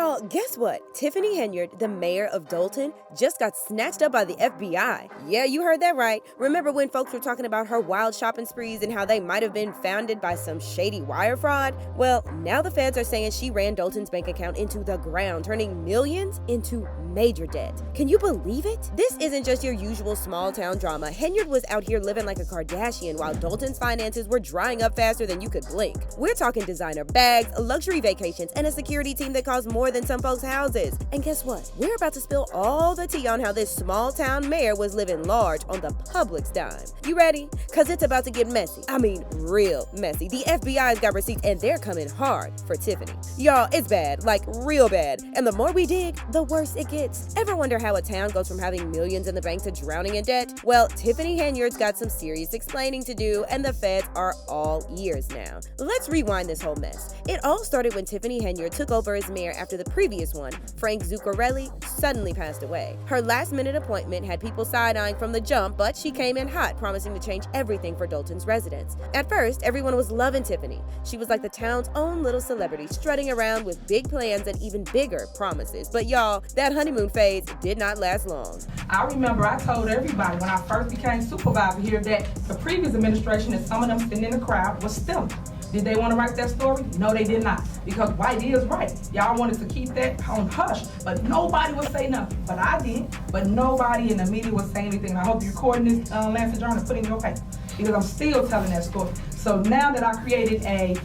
Y'all, guess what? Tiffany Henyard, the mayor of Dolton, just got snatched up by the FBI. Yeah, you heard that right. Remember when folks were talking about her wild shopping sprees and how they might have been founded by some shady wire fraud? Well, now the feds are saying she ran Dolton's bank account into the ground, turning millions into major debt. Can you believe it? This isn't just your usual small town drama. Henyard was out here living like a Kardashian while Dolton's finances were drying up faster than you could blink. We're talking designer bags, luxury vacations, and a security team that costs more than some folks' houses. And guess what? We're about to spill all the tea on how this small town mayor was living large on the public's dime. You ready? Cause it's about to get messy. I mean, real messy. The FBI's got receipts and they're coming hard for Tiffany. Y'all, it's bad, like real bad. And the more we dig, the worse it gets. Ever wonder how a town goes from having millions in the bank to drowning in debt? Well, Tiffany Henyard's got some serious explaining to do, and the feds are all ears now. Let's rewind this whole mess. It all started when Tiffany Henyard took over as mayor after the previous one, Frank Zuccarelli, suddenly passed away. Her last-minute appointment had people side-eyeing from the jump, but she came in hot, promising to change everything for Dolton's residents. At first, everyone was loving Tiffany. She was like the town's own little celebrity, strutting around with big plans and even bigger promises. But y'all, that honeymoon phase did not last long. I remember I told everybody when I first became supervisor here that the previous administration and some of them sitting in the crowd was stealing. Did they want to write that story? No, they did not. Because right is right. Y'all wanted to keep that on hush, but nobody would say nothing. But I did. But nobody in the media would say anything. And I hope you're recording this, Lance and John, and putting it in your paper. Because I'm still telling that story. So now that I created a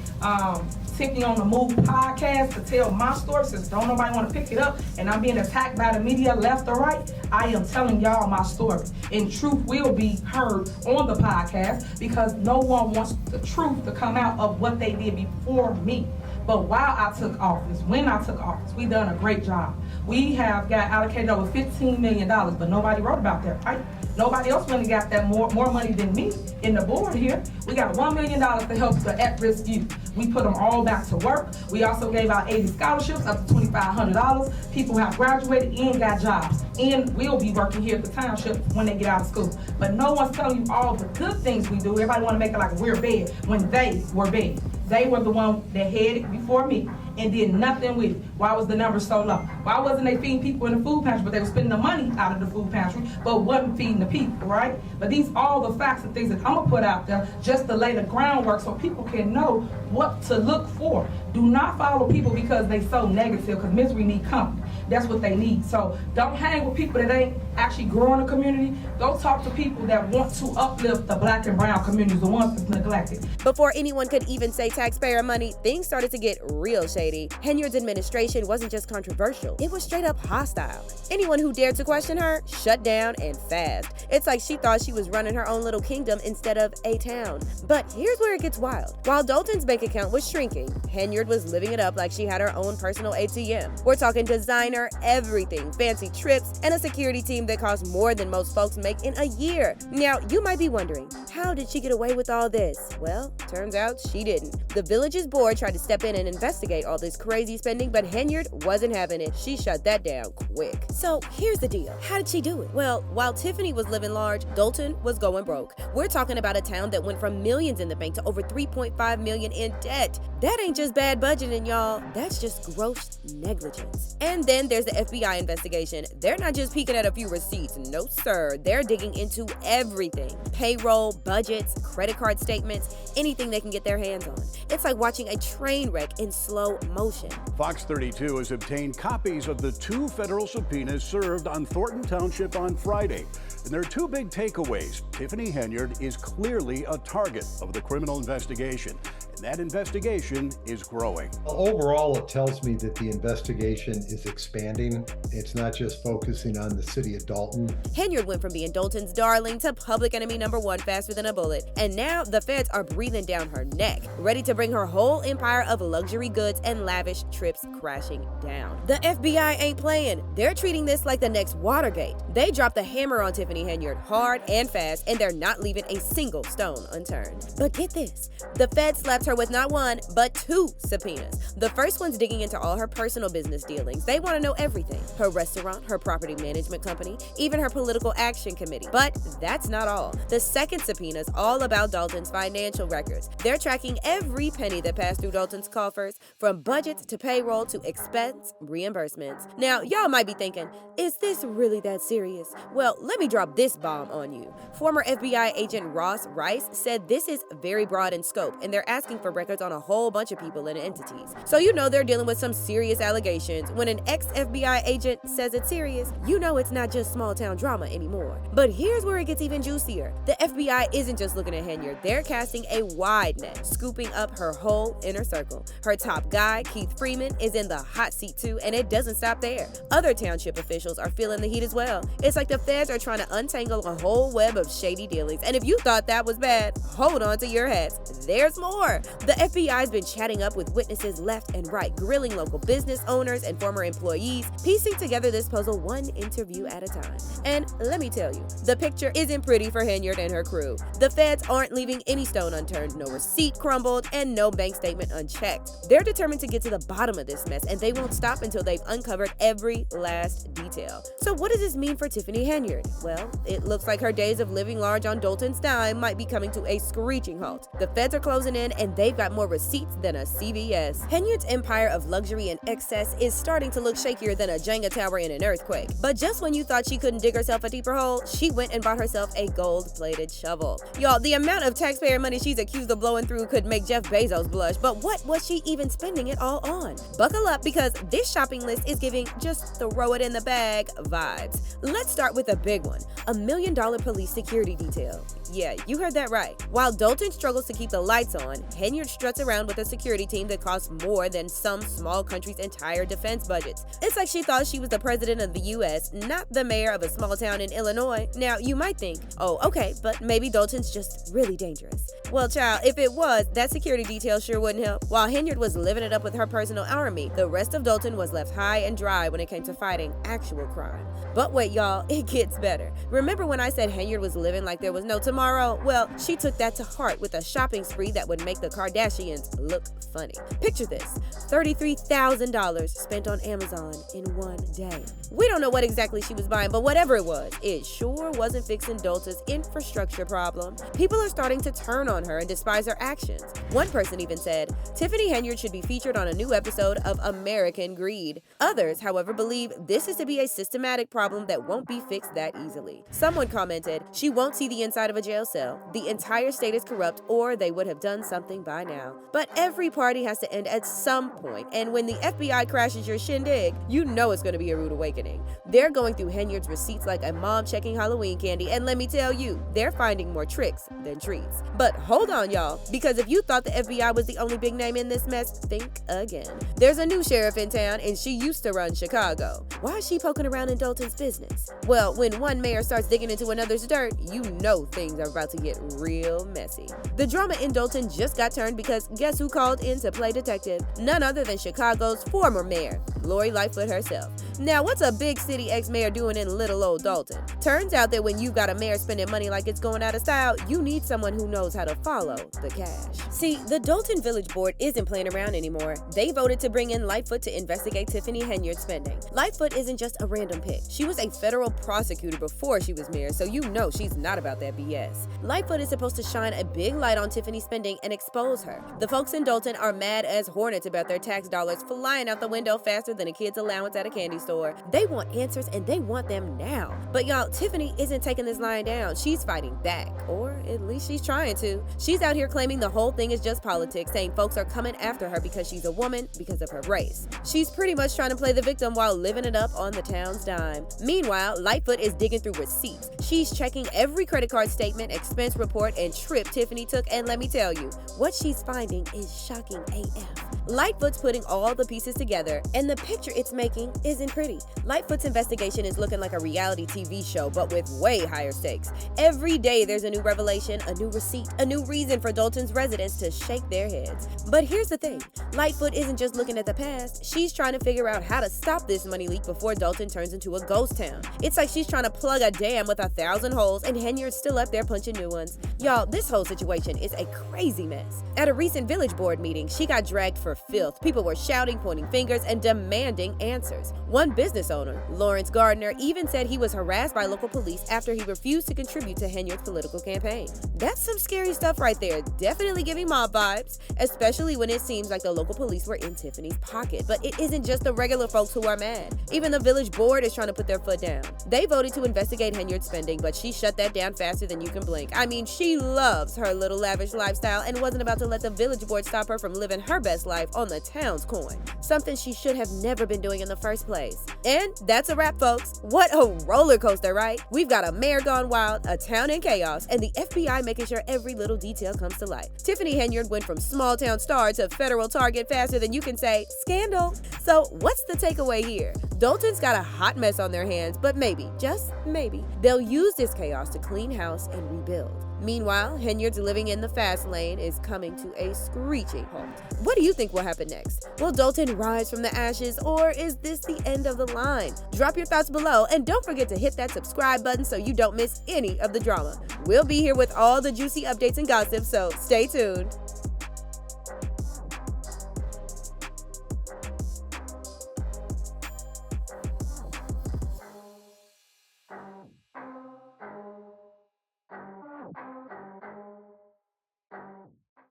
Tiffany on the Move podcast to tell my story, since don't nobody want to pick it up, and I'm being attacked by the media left or right, I am telling y'all my story. And truth will be heard on the podcast because no one wants the truth to come out of what they did before me. But while I took office, when I took office, we done a great job. We have got allocated over $15 million, but nobody wrote about that, right? Nobody else really got that more money than me in the board here. We got $1 million to help the at-risk youth. We put them all back to work. We also gave out 80 scholarships up to $2,500. People have graduated and got jobs and will be working here at the township when they get out of school. But no one's telling you all the good things we do. Everybody want to make it like we're bad when they were bad. They were the one that had it before me and did nothing with it. Why was the number so low? Why wasn't they feeding people in the food pantry, but they were spending the money out of the food pantry, but wasn't feeding the people, right? But these all the facts and things that I'm gonna put out there just to lay the groundwork so people can know what to look for. Do not follow people because they so negative, because misery need company. That's what they need. So don't hang with people that ain't actually growing the community. Go talk to people that want to uplift the black and brown communities, the ones that's neglected. Before anyone could even say taxpayer money, things started to get real shady. Henyard's administration wasn't just controversial, it was straight up hostile. Anyone who dared to question her, shut down and fast. It's like she thought she was running her own little kingdom instead of a town. But here's where it gets wild. While Dolton's bank account was shrinking, Henyard was living it up like she had her own personal ATM. We're talking designer, everything, fancy trips, and a security team that costs more than most folks make in a year. Now, you might be wondering, how did she get away with all this? Well, turns out she didn't. The village's board tried to step in and investigate all this crazy spending, but Henyard wasn't having it. She shut that down quick. So here's the deal. How did she do it? Well, while Tiffany was living large, Dolton was going broke. We're talking about a town that went from millions in the bank to over $3.5 million in debt. That ain't just bad budgeting, y'all. That's just gross negligence. And then there's the FBI investigation. They're not just peeking at a few receipts. No, sir. They're digging into everything. Payroll, budgets, credit card statements, anything they can get their hands on. It's like watching a train wreck in slow motion. Fox 32 has obtained copies of the 2 federal subpoenas served on Thornton Township on Friday. And there are 2 big takeaways. Tiffany Henyard is clearly a target of the criminal investigation. That investigation is growing. Overall, it tells me that the investigation is expanding. It's not just focusing on the city of Dolton. Henyard went from being Dolton's darling to public enemy #1 faster than a bullet. And now the feds are breathing down her neck, ready to bring her whole empire of luxury goods and lavish trips crashing down. The FBI ain't playing. They're treating this like the next Watergate. They dropped the hammer on Tiffany Henyard hard and fast, and they're not leaving a single stone unturned. But get this, the feds slapped her her with not one, but two subpoenas. The first one's digging into all her personal business dealings. They want to know everything: her restaurant, her property management company, even her political action committee. But that's not all. The second subpoena is all about Dolton's financial records. They're tracking every penny that passed through Dolton's coffers, from budgets to payroll to expense reimbursements. Now, y'all might be thinking, is this really that serious? Well, let me drop this bomb on you. Former FBI agent Ross Rice said this is very broad in scope, and they're asking for records on a whole bunch of people and entities. So you know they're dealing with some serious allegations. When an ex-FBI agent says it's serious, you know it's not just small-town drama anymore. But here's where it gets even juicier. The FBI isn't just looking at Henyard. They're casting a wide net, scooping up her whole inner circle. Her top guy, Keith Freeman, is in the hot seat too, and it doesn't stop there. Other township officials are feeling the heat as well. It's like the feds are trying to untangle a whole web of shady dealings, and if you thought that was bad, hold on to your hats. There's more. The FBI's been chatting up with witnesses left and right, grilling local business owners and former employees, piecing together this puzzle one interview at a time. And let me tell you, the picture isn't pretty for Henyard and her crew. The feds aren't leaving any stone unturned, no receipt crumbled, and no bank statement unchecked. They're determined to get to the bottom of this mess, and they won't stop until they've uncovered every last detail. So what does this mean for Tiffany Henyard? Well, it looks like her days of living large on Dolton's dime might be coming to a screeching halt. The feds are closing in, and they've got more receipts than a CVS. Henyard's empire of luxury and excess is starting to look shakier than a Jenga tower in an earthquake. But just when you thought she couldn't dig herself a deeper hole, she went and bought herself a gold-plated shovel. Y'all, the amount of taxpayer money she's accused of blowing through could make Jeff Bezos blush, but what was she even spending it all on? Buckle up, because this shopping list is giving just throw it in the bag vibes. Let's start with a big one: $1 million police security detail. Yeah, you heard that right. While Dolton struggles to keep the lights on, Henyard struts around with a security team that costs more than some small country's entire defense budgets. It's like she thought she was the president of the US, not the mayor of a small town in Illinois. Now, you might think, oh, okay, but maybe Dolton's just really dangerous. Well, child, if it was, that security detail sure wouldn't help. While Henyard was living it up with her personal army, the rest of Dolton was left high and dry when it came to fighting actual crime. But wait, y'all, it gets better. Remember when I said Henyard was living like there was no tomorrow? Well, she took that to heart with a shopping spree that would make the Kardashians look funny. Picture this: $33,000 spent on Amazon in one day. We don't know what exactly she was buying, but whatever it was, it sure wasn't fixing Dolton's infrastructure problem. People are starting to turn on her and despise her actions. One person even said, Tiffany Henyard should be featured on a new episode of American Greed. Others, however, believe this is to be a systematic problem that won't be fixed that easily. Someone commented, she won't see the inside of a jail cell. The entire state is corrupt, or they would have done something by now. But every party has to end at some point, and when the FBI crashes your shindig, you know it's going to be a rude awakening. They're going through Henyard's receipts like a mom checking Halloween candy, and let me tell you, they're finding more tricks than treats. But hold on, y'all, because if you thought the FBI was the only big name in this mess, think again. There's a new sheriff in town, and she used to run Chicago. Why is she poking around in Dolton's business? Well, when one mayor starts digging into another's dirt, you know things are about to get real messy. The drama in Dolton just got turned because guess who called in to play detective? None other than Chicago's former mayor, Lori Lightfoot herself. Now, what's a big city ex-mayor doing in little old Dolton? Turns out that when you've got a mayor spending money like it's going out of style, you need someone who knows how to follow the cash. See, the Dolton Village Board isn't playing around anymore. They voted to bring in Lightfoot to investigate Tiffany Henyard's spending. Lightfoot isn't just a random pick. She was a federal prosecutor before she was mayor, so you know she's not about that BS. Lightfoot is supposed to shine a big light on Tiffany's spending and expose her. The folks in Dolton are mad as hornets about their tax dollars flying out the window faster than a kid's allowance at a candy store. They want answers, and they want them now. But y'all, Tiffany isn't taking this lying down. She's fighting back, or at least she's trying to. She's out here claiming the whole thing is just politics, saying folks are coming after her because she's a woman, because of her race. She's pretty much trying to play the victim while living it up on the town's dime. Meanwhile, Lightfoot is digging through receipts. She's checking every credit card statement, expense report, and trip Tiffany took, and let me tell you, what she's finding is shocking AF. Lightfoot's putting all the pieces together, and the picture it's making isn't pretty. Lightfoot's investigation is looking like a reality TV show, but with way higher stakes. Every day there's a new revelation, a new receipt, a new reason for Dolton's residents to shake their heads. But here's the thing, Lightfoot isn't just looking at the past, she's trying to figure out how to stop this money leak before Dolton turns into a ghost town. It's like she's trying to plug a dam with 1,000 holes and Henyard's still up there punching new ones. Y'all, this whole situation is a crazy mess. At a recent village board meeting, she got dragged for filth. People were shouting, pointing fingers, and demanding answers. One business owner, Lawrence Gardner, even said he was harassed by local police after he refused to contribute to Henyard's political campaign. That's some scary stuff right there, definitely giving mob vibes, especially when it seems like the local police were in Tiffany's pocket. But it isn't just the regular folks who are mad. Even the village board is trying to put their foot down. They voted to investigate Henyard's spending, but she shut that down faster than you can blink. I mean, she loves her little lavish lifestyle and wasn't about to let the village board stop her from living her best life on the town's coin. Something she should have never been doing in the first place. And that's a wrap, folks. What a roller coaster, right? We've got a mayor gone wild, a town in chaos, and the FBI making sure every little detail comes to light. Tiffany Henyard went from small town star to federal target faster than you can say scandal. So what's the takeaway here? Dolton's got a hot mess on their hands, but maybe, just maybe, they'll use this chaos to clean house and rebuild. Meanwhile, Henyard's living in the fast lane is coming to a screeching halt. What do you think will happen next? Will Dolton rise from the ashes, or is this the end of the line? Drop your thoughts below, and don't forget to hit that subscribe button so you don't miss any of the drama. We'll be here with all the juicy updates and gossip, so stay tuned.